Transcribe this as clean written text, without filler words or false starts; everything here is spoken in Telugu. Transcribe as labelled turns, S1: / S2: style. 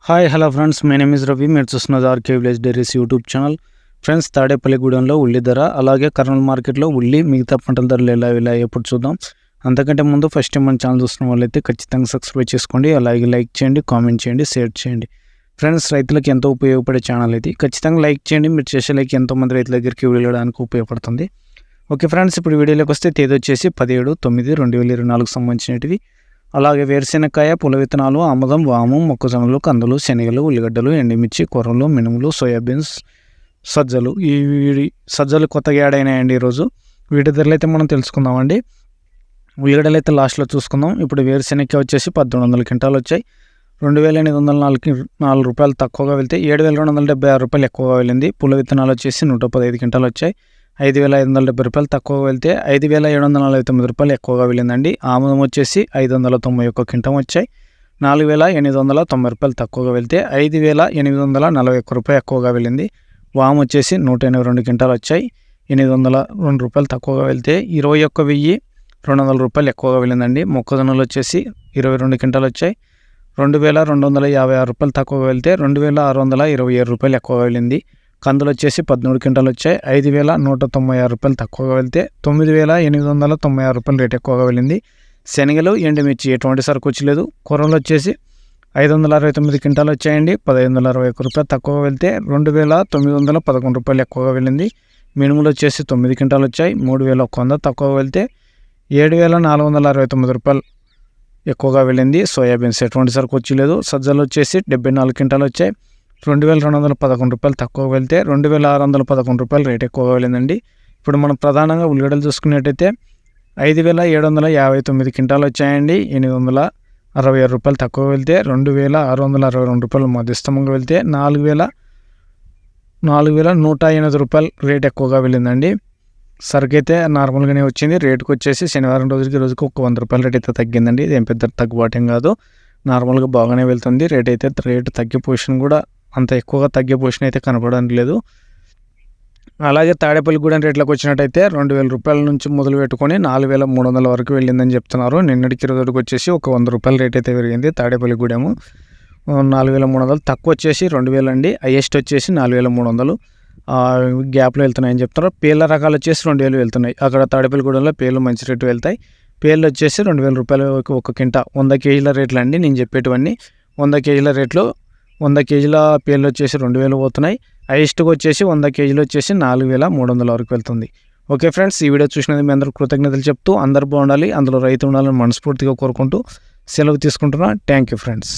S1: Hi hello friends, my name is Ravi. మీరు చూస్తున్నది RK village diaries YouTube channel. Friends, తాడేపల్లిగూడెంలో ఉల్లి ధర, అలాగే కర్నూలు మార్కెట్లో ఉల్లి మిగతా పంటల ధరలు ఎలా ఎప్పుడు చూద్దాం. అంతకంటే ముందు ఫస్ట్ టైం మన ఛానల్ చూస్తున్న వాళ్ళైతే ఖచ్చితంగా సబ్స్క్రైబ్ చేసుకోండి, అలాగే లైక్ చేయండి, కామెంట్ చేయండి, షేర్ చేయండి. ఫ్రెండ్స్, రైతులకు ఎంతో ఉపయోగపడే ఛానల్ ఇది. ఖచ్చితంగా లైక్ చేయండి. మీరు చేసే లైక్ ఎంతోమంది రైతుల దగ్గరికి వెళ్ళడానికి ఉపయోగపడుతుంది. ఓకే ఫ్రెండ్స్, ఇప్పుడు వీడియోలోకి వస్తే తేదీ వచ్చేసి 17/9/2024 సంబంధించినవి. అలాగే వేరుశెనక్కాయ, పుల విత్తనాలు, ఆముదం, వాము, మొక్కజొన్నలు, కందులు, శనగలు, ఉల్లిగడ్డలు, ఎండుమిర్చి, కొర్రలు, మినుములు, సోయాబీన్స్, సజ్జలు. ఈ సజ్జలు కొత్తగా యాడ్ అయినాయండి ఈరోజు. వీటి ధరలు అయితే మనం తెలుసుకుందామండి. ఉల్లిగడ్డలు అయితే లాస్ట్లో చూసుకుందాం. ఇప్పుడు వేరుశెనక్కాయ వచ్చేసి 1800 క్వింటాలు వచ్చాయి. 2804 రూపాయలు తక్కువగా వెళ్తే 7276 రూపాయలు ఎక్కువగా వెళ్ళింది. పుల విత్తనాలు వచ్చేసి 115 క్వింటాలు వచ్చాయి. 5570 రూపాయలు తక్కువగా వెళ్తే 5749 రూపాయలు ఎక్కువగా వెళ్ళిందండి. ఆముదం వచ్చేసి 591 క్వింటం వచ్చాయి. 4890 రూపాయలు తక్కువగా వెళ్తే 5841 రూపాయలు ఎక్కువగా వెళ్ళింది. వాము వచ్చేసి 182 క్వింటాలు వచ్చాయి. 802 రూపాయలు తక్కువగా వెళ్తే 21,200 రూపాయలు ఎక్కువగా వెళ్ళిందండి. మొక్కజొన్నలు వచ్చేసి 22 క్వింటాలు వచ్చాయి. 2256 రూపాయలు తక్కువగా వెళ్తే 2627 రూపాయలు ఎక్కువగా వెళ్ళింది. కందులు వచ్చేసి 13 క్వింటాలు వచ్చాయి. 5196 రూపాయలు తక్కువగా వెళ్తే 9896 రూపాయలు రేట్ ఎక్కువగా వెళ్ళింది. శనగలు, ఎండుమిర్చి ఎటువంటి సరుకు వచ్చలేదు. కొర్రలు వచ్చేసి 569 క్వింటాలు వచ్చాయండి. 1561 రూపాయలు తక్కువగా వెళ్తే 2911 రూపాయలు ఎక్కువగా వెళ్ళింది. మినుములు వచ్చేసి 9 క్వింటాలు వచ్చాయి. 3100 తక్కువగా వెళ్తే 7469 రూపాయలు ఎక్కువగా వెళ్ళింది. సోయాబీన్స్ ఎటువంటి సరుకు వచ్చలేదు. సజ్జలు వచ్చేసి 74 క్వింటాలు వచ్చాయి. 2211 రూపాయలు తక్కువ వెళ్తే 2611 రూపాయలు రేట్ ఎక్కువగా వెళ్ళిందండి. ఇప్పుడు మనం ప్రధానంగా ఉల్లిగడ్డలు చూసుకున్నట్టయితే 5759 క్వింటాలు వచ్చాయండి. 867 రూపాయలు తక్కువ వెళ్తే 2662 రూపాయలు మధ్యస్థంగా వెళ్తే 4108 రూపాయలు రేట్ ఎక్కువగా వెళ్ళిందండి. సరుకు అయితే నార్మల్గానే వచ్చింది. రేటుకు వచ్చేసి శనివారం రోజుకి ఒక 100 రూపాయల రేట్ అయితే తగ్గిందండి. ఇది ఏం పెద్ద తగ్గుబాటేం కాదు, నార్మల్గా బాగానే వెళ్తుంది. రేటు తగ్గే పొజిషన్ కూడా అంత ఎక్కువగా తగ్గే పొజిషన్ అయితే కనపడడం లేదు. అలాగే తాడేపల్లిగూడెం రేట్లకు వచ్చినట్టయితే 2000 రూపాయల నుంచి మొదలు పెట్టుకొని 4300 వరకు వెళ్ళిందని చెప్తున్నారు. నిన్నటికి రోజుకి వచ్చేసి ఒక 100 రూపాయల రేట్ అయితే పెరిగింది. తాడేపల్లిగూడెము 4300, తక్కువ వచ్చేసి 2000 అండి. హైయెస్ట్ వచ్చేసి 4300 గ్యాప్లో వెళ్తున్నాయని చెప్తున్నారు. పేర్ల రకాలు వచ్చేసి 2000 వెళ్తున్నాయి. అక్కడ తాడేపల్లిగూడెంలో పేర్లు మంచి రేటు వెళ్తాయి. పేర్లు వచ్చేసి 2000 రూపాయలు ఒక కింటా. 100 కేజీల రేట్లు అండి నేను చెప్పేటివన్నీ. 100 కేజీల రేట్లు. 100 కేజీల పేర్లు వచ్చేసి 2000 పోతున్నాయి. హైయెస్ట్గా వచ్చేసి 100 కేజీలు వచ్చేసి 4300 వరకు వెళ్తుంది. ఓకే ఫ్రెండ్స్, ఈ వీడియో చూసినందుకు మీ అందరూ కృతజ్ఞతలు చెప్తూ అందరూ బాగుండాలి, అందులో రైతు ఉండాలని మనస్ఫూర్తిగా కోరుకుంటూ సెలవు తీసుకుంటున్నా. Thank you friends.